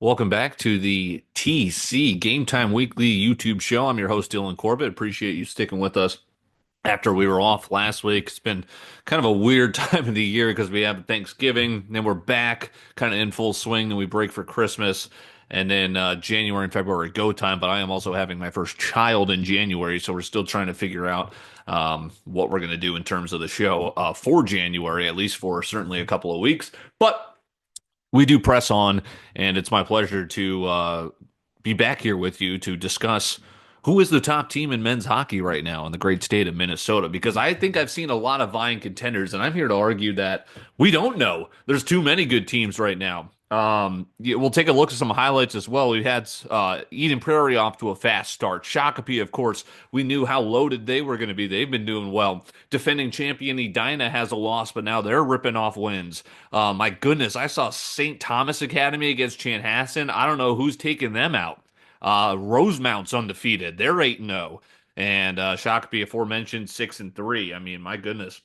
Welcome back to the TC GameTime Weekly YouTube show. I'm your host, Dylan Corbett. Appreciate you sticking with us after we were off last week. It's been kind of a weird time of the year because we have Thanksgiving, then we're back kind of in full swing, then we break for Christmas, and then January and February go time. But I am also having my first child in January, so we're still trying to figure out what we're going to do in terms of the show for January, at least for certainly a couple of weeks. But we do press on, and it's my pleasure to be back here with you to discuss who is the top team in men's hockey right now in the great state of Minnesota. Because I think I've seen a lot of vying contenders, and I'm here to argue that we don't know. There's too many good teams right now. We'll take a look at some highlights as well. We had Eden Prairie off to a fast start. Shakopee, of course, we knew how loaded they were going to be. They've been doing well. Defending champion Edina has a loss, but now they're ripping off wins. My goodness, I saw St. Thomas Academy against Chanhassen. I don't know who's taking them out. Rosemount's undefeated. They're 8-0. And Shakopee, aforementioned, 6-3. I mean, my goodness.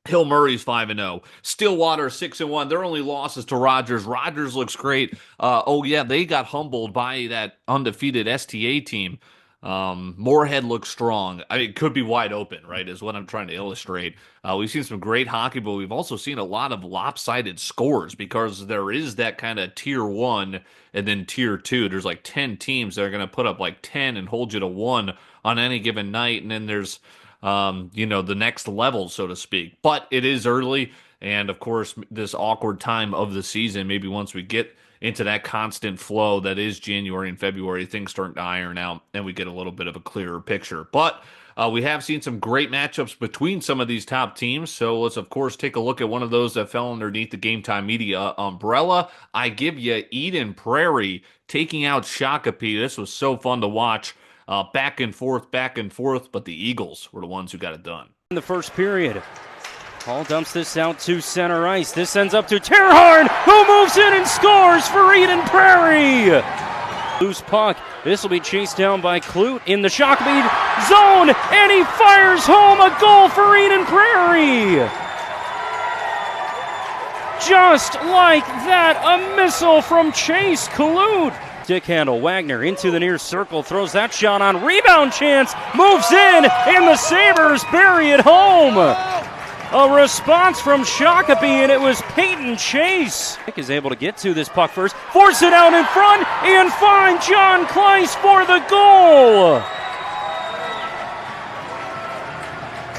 Hill Murray's 5-0. Stillwater 6-1. Their only losses to Rogers. Rogers looks great. They got humbled by that undefeated STA team. Moorhead looks strong. I mean, it could be wide open, right? Is what I'm trying to illustrate. We've seen some great hockey, but we've also seen a lot of lopsided scores because there is that kind of tier one and then tier two. There's like 10 teams that are going to put up like 10 and hold you to one on any given night, and then there's the next level, so to speak. But it is early, and of course, this awkward time of the season, maybe once we get into that constant flow that is January and February, things start to iron out, and we get a little bit of a clearer picture. But we have seen some great matchups between some of these top teams, so let's, of course, take a look at one of those that fell underneath the Game Time Media umbrella. I give you Eden Prairie taking out Shakopee. This was so fun to watch. Back and forth, but the Eagles were the ones who got it done. In the first period, Paul dumps this out to center ice. This ends up to Terharn, who moves in and scores for Eden Prairie. Loose puck. This will be chased down by Clute in the Shakopee zone, and he fires home a goal for Eden Prairie. Just like that, a missile from Chase Clute. Stick handle, Wagner into the near circle, throws that shot on, rebound chance, moves in, and the Sabres bury it home. A response from Shakopee, and it was Peyton Chase. Nick is able to get to this puck first, force it out in front, and find John Kleiss for the goal.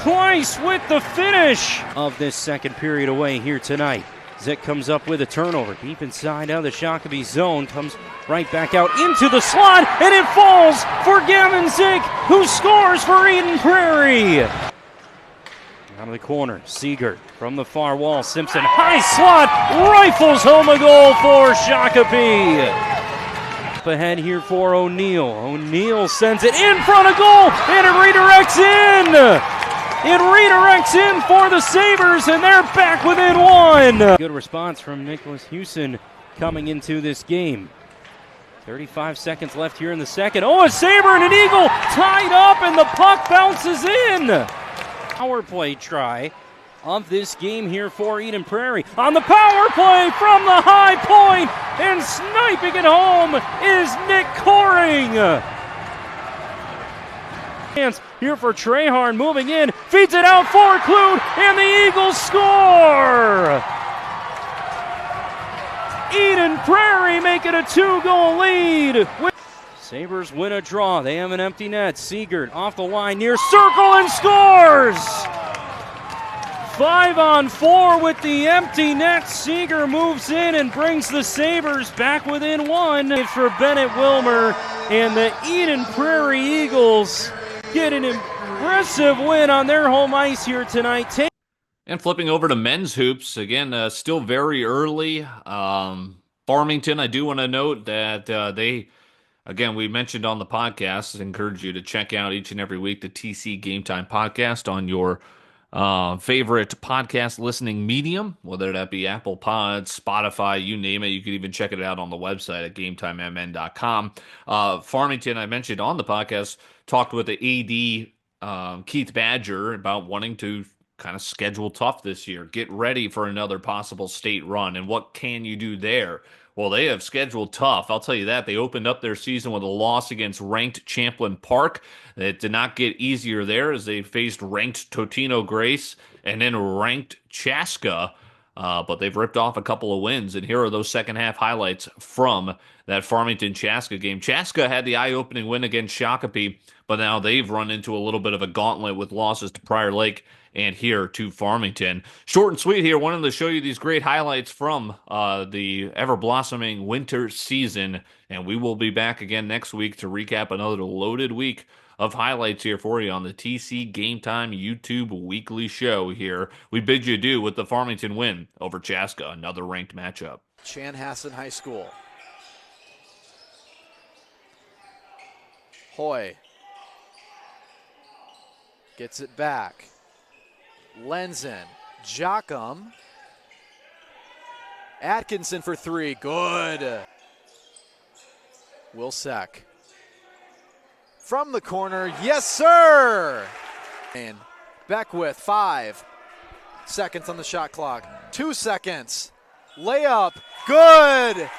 Kleiss with the finish of this second period away here tonight. Zick comes up with a turnover deep inside out of the Shakopee zone, comes right back out into the slot, and it falls for Gavin Zick, who scores for Eden Prairie. Out of the corner, Seegert from the far wall, Simpson, high slot, rifles home a goal for Shakopee. Up ahead here for O'Neill. O'Neill sends it in front of goal, and it redirects in. It redirects in for the Sabres, and they're back within one. Good response from Nicholas Hewson coming into this game. 35 seconds left here in the second. Oh, a Sabre and an Eagle tied up, and the puck bounces in. Power play try of this game here for Eden Prairie. On the power play from the high point, and sniping it home is Nick Coring. Here for Treharn, moving in, feeds it out for Clute, and the Eagles score! Eden Prairie make it a 2-goal lead. Sabres win a draw. They have an empty net. Seegert off the line near circle and scores! 5-on-4 with the empty net. Seeger moves in and brings the Sabres back within one. For Bennett Wilmer, and the Eden Prairie Eagles get an impressive win on their home ice here tonight. And flipping over to men's hoops, again, still very early. Farmington, I do want to note that we mentioned on the podcast, I encourage you to check out each and every week the TC Game Time podcast on your favorite podcast listening medium, whether that be Apple Pods, Spotify, you name it. You can even check it out on the website at GameTimeMN.com. Farmington, I mentioned on the podcast, talked with the AD, Keith Badger, about wanting to kind of schedule tough this year. Get ready for another possible state run. And what can you do there? Well, they have scheduled tough. I'll tell you that. They opened up their season with a loss against ranked Champlin Park. It did not get easier there as they faced ranked Totino Grace and then ranked Chaska. But they've ripped off a couple of wins. And here are those second half highlights from that Farmington Chaska game. Chaska had the eye opening win against Shakopee, but now they've run into a little bit of a gauntlet with losses to Prior Lake and here to Farmington. Short and sweet here. Wanted to show you these great highlights from the ever blossoming winter season. And we will be back again next week to recap another loaded week of highlights here for you on the TC Game Time YouTube weekly show here. We bid you adieu with the Farmington win over Chaska, another ranked matchup. Chanhassen High School. Hoy gets it back. Lenzen, Jockum. Atkinson for three, good. Wilczek. From the corner, yes sir! And Beckwith, 5 seconds on the shot clock. 2 seconds. Layup, good!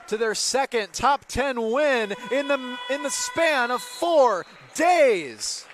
To their second top 10 win in the span of 4 days.